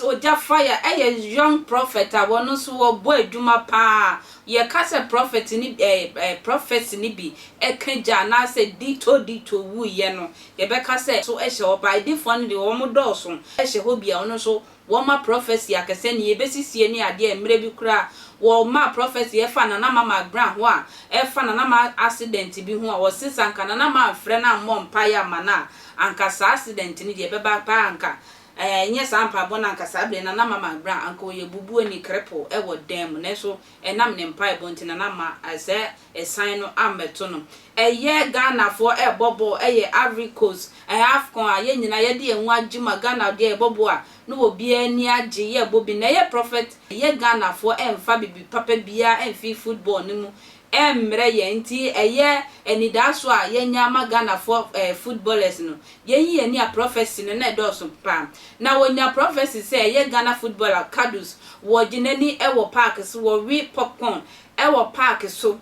oja fire young prophet a wono so wo bo adwuma pa ye kase prophet ni prophet ni bi ekanja na se dito wu ye no ye be kase so ehye oba di fon de wo mo do so ehye ho bia wono so wo ma prophecy akese ni ye besisie ni ade emre bi kura wo ma prophecy e fa na na mama bra ho a e fa na na ma accident bi ho a wo sisa nka na na ma frɛ na mmɔ mpa ya mana anka sa accident ni de be ba pa anka nye sampa bona nka sabre na na mama bra anka ye bubu ani krepo e wo dem ne so enam ne mpa e bonti na na ma ase esan no ameto no ye Ghana for e bobo ye Ivory Coast Afcon a ye nyina ye de enwu agima Ghana de e bobo a no obi ani age ye bobi na ye prophet ye Ghana for emfa bibi papa bia emfi football ni mu emre ye nti eye enidaso a ye nyama Ghana for footballers no ye yi ni a prophecy no na do so pa na wonya prophecy say ye Ghana footballer Kudus wo ginani e wo park so wo we popcorn e wo park so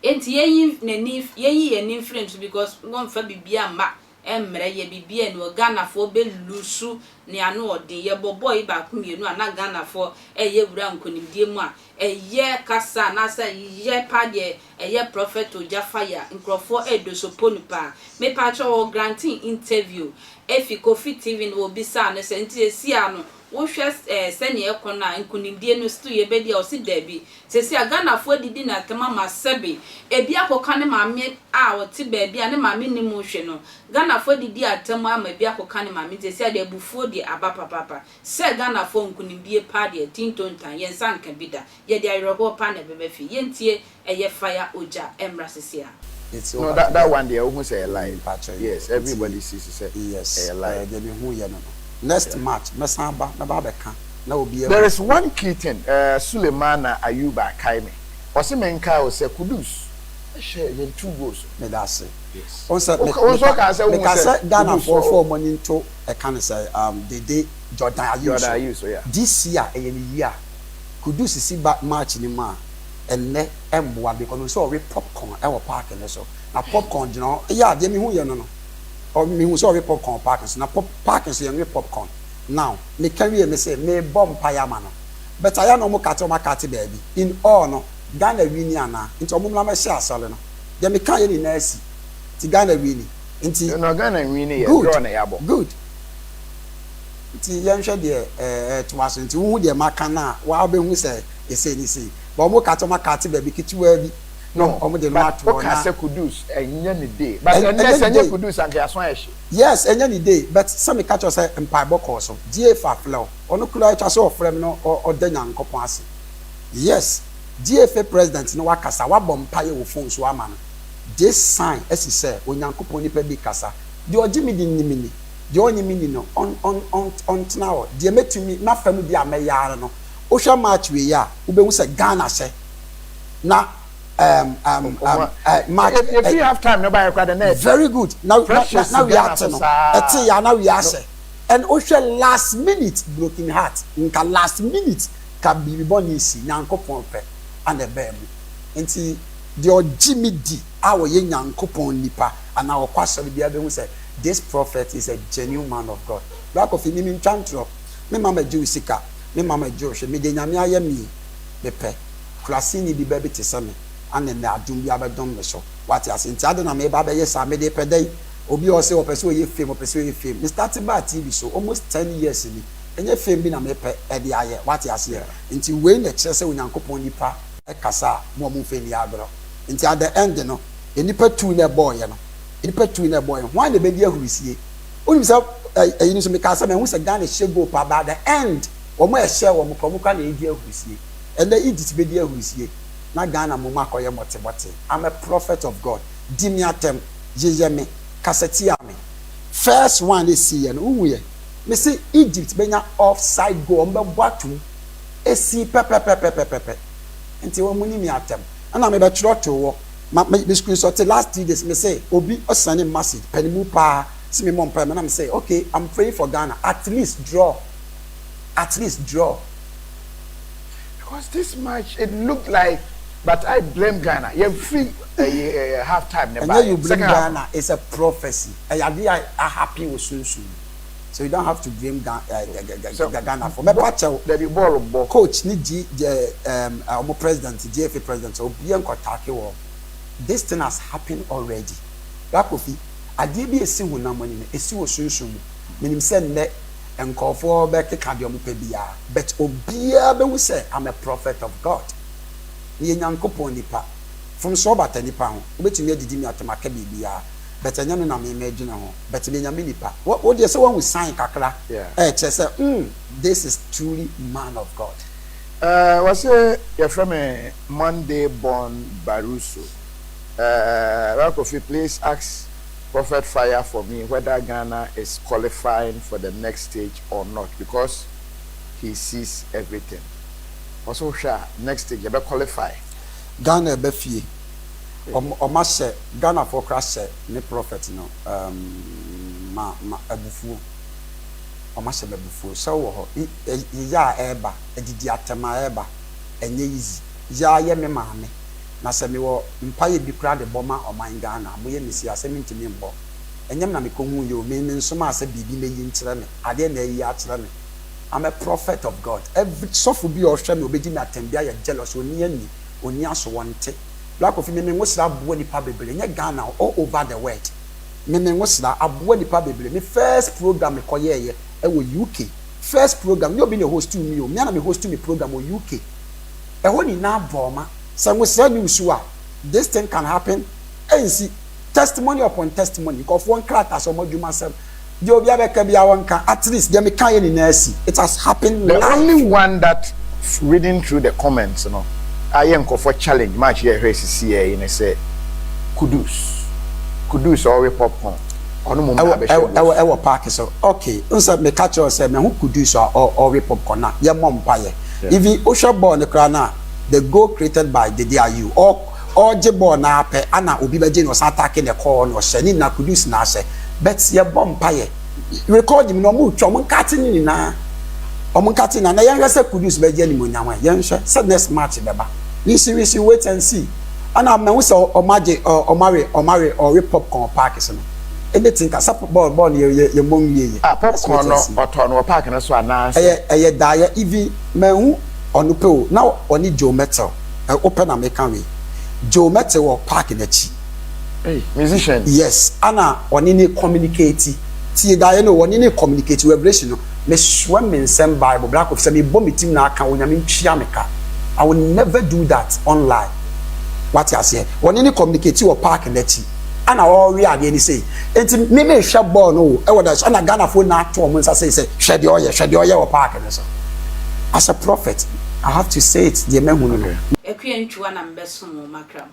enti ye yi nani ye yi ni friends because won fa bibia ma emre ye bibia no Ghana for be lusu ni anu ode ye boboy ba ku mienu ana Ghana for ye wura nkonimdie mu a ye kasa na sa ye pa de ye prophet oja fire nkrofo edosopo nupa me pa cho granting interview efi Kofi TV no obisa no se nti esi ano wo hwe sene ekona nkonimdie no stu ye be dia osi dabi se si Ghana for didi na tema masebe ebi akoka ne maame a wote ba bia ne maame ni mu hwe no Ghana for didi atema ama ebi akoka ne maame se si ade bufuo de abapa papa se Ghana for nkonimdie pa de tintontan ye nsanka bida ye de ayrobo pa na bebe fi ye ntie eye fire oja emra sesia. No, that one there who say a lie. Yes, everybody sees it. Yes, a lie. Next match, Mesamba, Nababeka. There is one key thing. Suleimana Ayuba Kaime. Osimenka was a Kudus. Share 2 goals. That's it. Yes. Also, Ghana for money to a can say the day Jordan Ayuso. Yeah. This year, a year, Kudus see back match in ma. And ne emboa because we saw popcorn our park and so na popcorn you know yeah dey me hu ye no no or me hu saw popcorn park na park so ye popcorn now me carry me say me bomb paya ma no but I no mo kate baby in all no Ghana wini ana nti omum na me share asale no dey me kan ye ni na asi ti Ghana wini nti no Ghana wini ye draw na yabo good nti ye nhwe de to aso nti hu de maka na wa be hu say e say ni say but mo katoma kati baby kitiwa bi no omo de no ato na ka se Kudus enya ni day but enya Kudus anke aso ehye yes enya ni day but some catch us empire boko so die fa flow ono kula echa so ofrem no odanya nkopon ase yes DFA president no wakasa wabom paye wo phone so ama no this sign as he say onyankopon ni pa bi kasa de ogimi di nimini de onyimi ni no on now de metumi na fam bi ameyare no Osha match we ya ube say Ghana say na match if you have time nobody require the net very good now we are no now we are say and Osha last minute broken heart nka last minute ka bibi bonisi nyankopon pe and the baby enti the ojimi di awo ye nyankopon nipa and our kwasori bia be say this prophet is a genuine man of God black of him in chantro me mama Jewisika me mama Josh me de nyame aye mi me pe klasi ni bi be tese me ane na adum bi abedom me so what ya senti ade na me ba be yesa me de pedai obi o se o pese o ye fame me start ba TV so almost 10 years ni enye fame bi na me pe e de aye what ya se nti we na kire se onyankopon nipa e kasa mo fe ni agro nti at the end no enipa tu na boy no enipa tu na boy why na be di ahurusie onim se eyi ni so me kasa me hu se Ghana shego pa by the end omo ehye omo promuka na edi ahurusie and the Egypt be di ahurusie na Ghana mo makoye mote I'm a prophet of God di mi atem jeje me kaseti ame first one is see no unwe me say Egypt benya offside goal mbe boatum esi pepe enti wo muni mi atem ana me be chiro to wo me screen shot last 3 days me say obi osane massive penimu pa see me mom pa me na me say okay I'm praying for Ghana at least draw because this match it looked like but I blame Ghana you free half time and you blame Ghana it's a prophecy I happy with soon So you don't have to blame Ghana for. The ball coach ni president, GFA president, so be enko this thing has happened already. Rakofi, ade bi esi hu na money no esi wo sunsun menim se nne enkofo be keka de omo pa bia but obia be hu say I'm a prophet of God. Ye nyankopon nipa from so bata nipa ho obetumi adidi mi atomaka bibia but enya no na me imagine ho but me nyame nipa what dey say one we sign kakra che say this is truly man of God. Was your friend Monday born Baruso? Rakofi, please ask Prophet Fire for me whether Ghana is qualifying for the next stage or not, because he sees everything. Also, next stage, you better qualify. Ghana be fie. Omashe Ghana for crash ne prophet no ma abufu. Omashe be abufu. So wo ya eba edidi atema eba enye easy. Ya ye me maame. Na se me wo mpaye bi kra de boma oman Ghana moye mesi asemi ntimi mbo enyem na me kohu yo me nso ma se bibi me yi nkyere me ade na yi akyere me. I'm a prophet of God. Every suffer be or shame obedi na tembia ya jealous oni aso wonte black of me nwosra abo nipa bebele nya Ghana all over the world. Me nwosra abo nipa bebele me first program me koye ye wo UK. First program you be the host to me o me na me host to me program o UK. E ho ni na boma. This thing can happen and see testimony upon testimony because one character so much you myself at least they can in it has happened. The only one that reading through the comments, you know, I am for challenge match here in a say Kudus or popcorn. Our park so okay. Unsa me catch us say me who Kudus or popcorn na your mom paye. If you usher born the crana the goal created by the DIU or jebo na pe ana obi beje no attacking the call no shani na Kudus na se but ye bomb paye record him no mu twa mo nkate ni na o mo nkate na yen hwe se Kudus beje ni mo nyama yen hwe se next match beba we see wait and see ana me hu se omare or popcorn park so no anything ka support ball ye mom ye popcorn no oto no park na so ana eye daye even me hu onupe now oni Joe Metal open American way Joe Metal or park in the chi musician yes ana oni ni communicate ti da no oni ni communicate revelation no me swam in same Bible black of say me bomb team na aka onyame ntwia meka I will never do that online what you say oni ni communicate or park in the chi ana all we are any say enti me hwe ball no e woda ana Ghana fo na ato mo nsa say hwede oye or park in so as a prophet I have to say it. The men who know. Ekwe ntwa na mbeso mo makram.